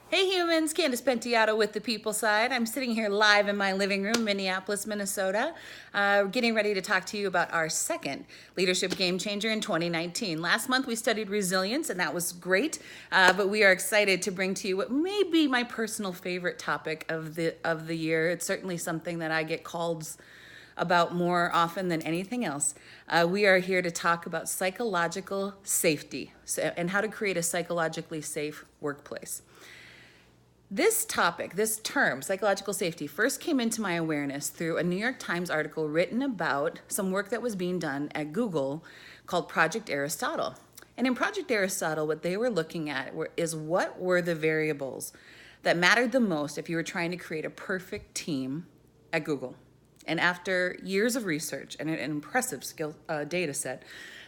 Hey humans, Candyce Penteado with the People Side. I'm sitting here live in my living room, Minneapolis, Minnesota, getting ready to talk to you about our second Leadership Game Changer in 2019. Last month we studied resilience and that was great, but we are excited to bring to you what may be my personal favorite topic of the year. It's certainly something that I get calls about more often than anything else. We are here to talk about psychological safety and how to create a psychologically safe workplace. This topic, this term, psychological safety, first came into my awareness through a New York Times article written about some work that was being done at Google called Project Aristotle. And in Project Aristotle, what they were looking at is what were the variables that mattered the most if you were trying to create a perfect team at Google. And after years of research and an impressive data set,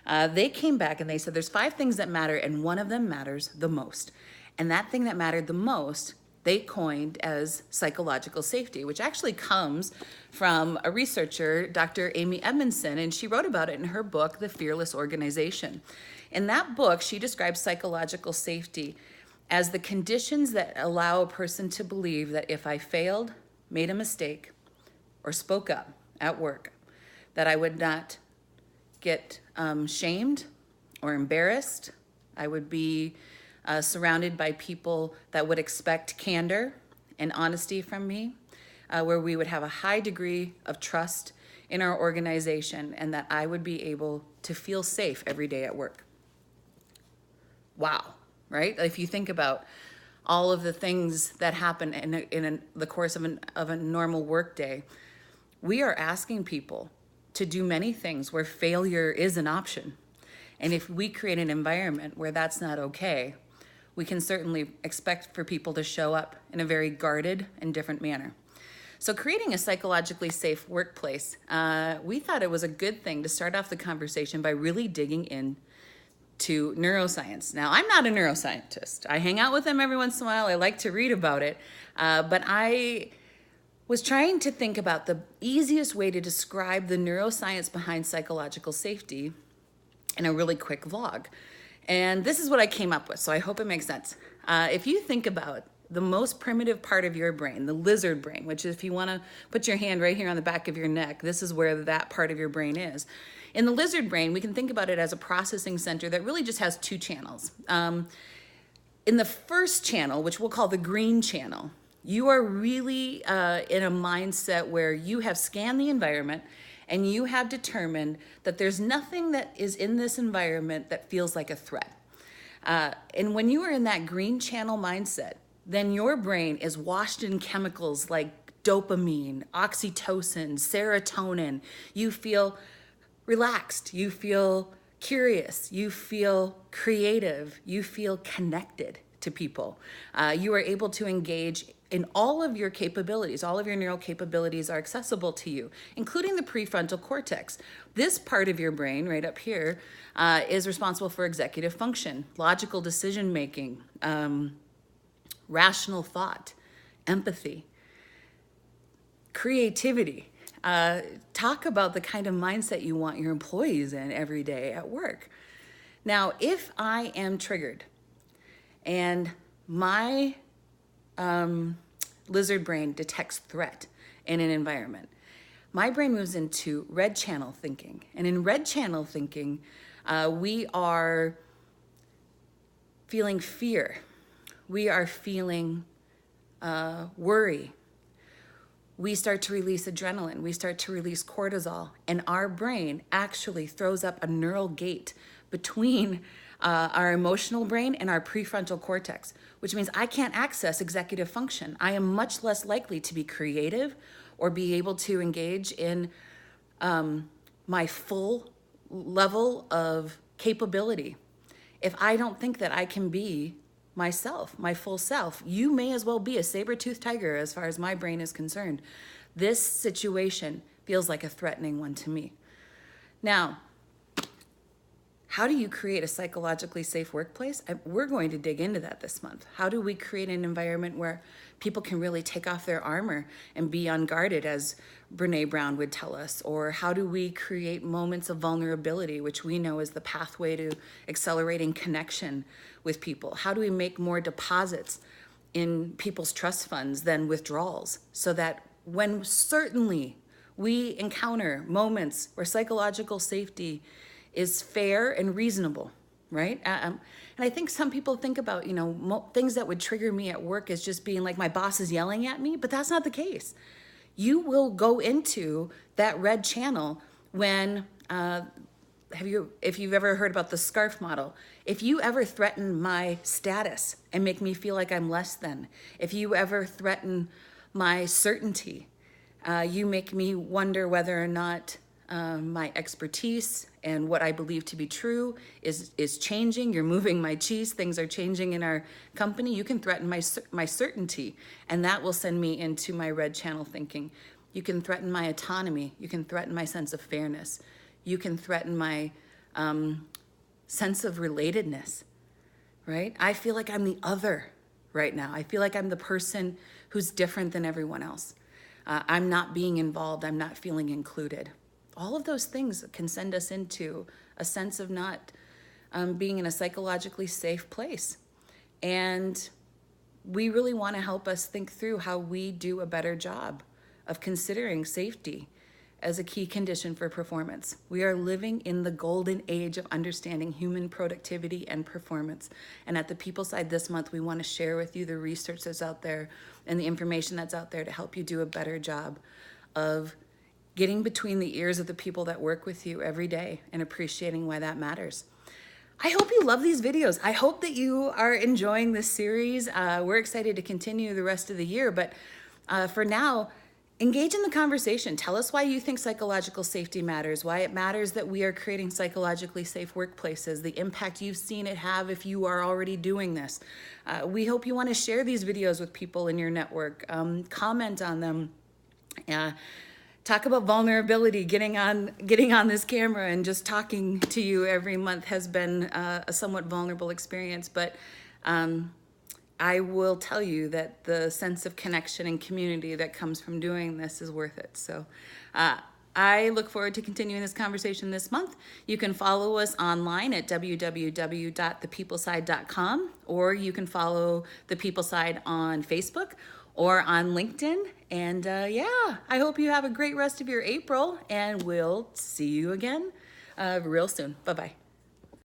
they came back and they said there's 5 things that matter and one of them matters the most. And that thing that mattered the most they coined as psychological safety, which actually comes from a researcher, Dr. Amy Edmondson, and she wrote about it in her book, The Fearless Organization. In that book, she describes psychological safety as the conditions that allow a person to believe that if I failed, made a mistake, or spoke up at work, that I would not get shamed or embarrassed. I would be surrounded by people that would expect candor and honesty from me, where we would have a high degree of trust in our organization and that I would be able to feel safe every day at work. Wow, right? If you think about all of the things that happen in the course of a normal workday, we are asking people to do many things where failure is an option. And if we create an environment where that's not okay, we can certainly expect for people to show up in a very guarded and different manner. So creating a psychologically safe workplace, we thought it was a good thing to start off the conversation by really digging into neuroscience. Now, I'm not a neuroscientist. I hang out with them every once in a while. I like to read about it. But I was trying to think about the easiest way to describe the neuroscience behind psychological safety in a really quick vlog. And this is what I came up with, so I hope it makes sense. If you think about the most primitive part of your brain, the lizard brain, which if you want to put your hand right here on the back of your neck, this is where that part of your brain is. In the lizard brain, we can think about it as a processing center that really just has 2 channels. In the first channel, which we'll call the green channel, you are really in a mindset where you have scanned the environment and you have determined that there's nothing that is in this environment that feels like a threat. And when you are in that green channel mindset, then your brain is washed in chemicals like dopamine, oxytocin, serotonin. You feel relaxed, you feel curious, you feel creative, you feel connected to people. You are able to engage in all of your capabilities. All of your neural capabilities are accessible to you, including the prefrontal cortex. This part of your brain right up here is responsible for executive function, logical decision making, rational thought, empathy, creativity. Talk about the kind of mindset you want your employees in every day at work. Now, if I am triggered and my lizard brain detects threat in an environment, my brain moves into red channel thinking. And in red channel thinking, we are feeling fear. We are feeling worry. We start to release adrenaline. We start to release cortisol. And our brain actually throws up a neural gate between our emotional brain and our prefrontal cortex, which means I can't access executive function. I am much less likely to be creative or be able to engage in my full level of capability. If I don't think that I can be myself, my full self, you may as well be a saber-toothed tiger as far as my brain is concerned. This situation feels like a threatening one to me. Now, how do you create a psychologically safe workplace? We're going to dig into that this month. How do we create an environment where people can really take off their armor and be unguarded, as Brene Brown would tell us? Or how do we create moments of vulnerability, which we know is the pathway to accelerating connection with people? How do we make more deposits in people's trust funds than withdrawals, so that when certainly we encounter moments where psychological safety is fair and reasonable, right? And I think some people think about, things that would trigger me at work as just being like my boss is yelling at me, but that's not the case. You will go into that red channel when, if you've ever heard about the scarf model, if you ever threaten my status and make me feel like I'm less than, if you ever threaten my certainty, you make me wonder whether or not my expertise and what I believe to be true is changing. You're moving my cheese. Things are changing in our company. You can threaten my certainty, and that will send me into my red channel thinking. You can threaten my autonomy. You can threaten my sense of fairness. You can threaten my sense of relatedness, right? I feel like I'm the other right now. I feel like I'm the person who's different than everyone else. I'm not being involved. I'm not feeling included. All of those things can send us into a sense of not being in a psychologically safe place. And we really want to help us think through how we do a better job of considering safety as a key condition for performance. We are living in the golden age of understanding human productivity and performance. And at the People Side this month, we want to share with you the research that's out there and the information that's out there to help you do a better job of getting between the ears of the people that work with you every day and appreciating why that matters. I hope you love these videos. I hope that you are enjoying this series. We're excited to continue the rest of the year, but for now, engage in the conversation. Tell us why you think psychological safety matters, why it matters that we are creating psychologically safe workplaces, the impact you've seen it have if you are already doing this. We hope you want to share these videos with people in your network, comment on them. Talk about vulnerability. Getting on this camera and just talking to you every month has been a somewhat vulnerable experience, but I will tell you that the sense of connection and community that comes from doing this is worth it. So I look forward to continuing this conversation this month. You can follow us online at www.thepeopleside.com, or you can follow The People Side on Facebook or on LinkedIn. And I hope you have a great rest of your April, and we'll see you again real soon. Bye-bye.